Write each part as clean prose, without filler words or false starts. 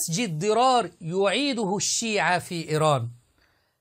مسجد ضرار يعيده الشيعة في إيران.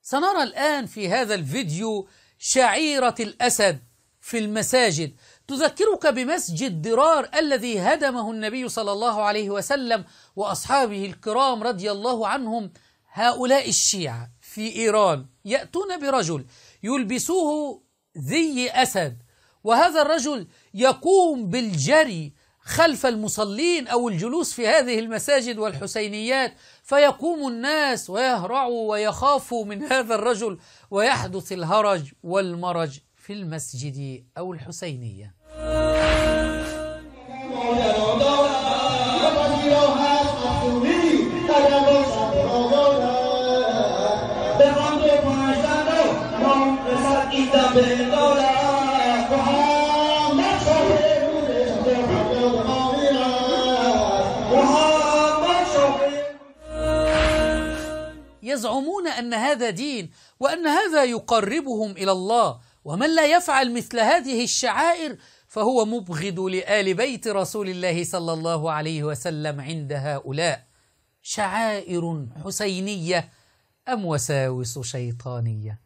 سنرى الآن في هذا الفيديو شعيرة الأسد في المساجد تذكرك بمسجد ضرار الذي هدمه النبي صلى الله عليه وسلم وأصحابه الكرام رضي الله عنهم. هؤلاء الشيعة في إيران يأتون برجل يلبسوه ذي أسد، وهذا الرجل يقوم بالجري خلف المصلين أو الجلوس في هذه المساجد والحسينيات، فيقوم الناس ويهرعوا ويخافوا من هذا الرجل ويحدث الهرج والمرج في المسجد أو الحسينية. يزعمون أن هذا دين وأن هذا يقربهم إلى الله، ومن لا يفعل مثل هذه الشعائر فهو مبغض لآل بيت رسول الله صلى الله عليه وسلم عند هؤلاء. شعائر حسينية أم وساوس شيطانية؟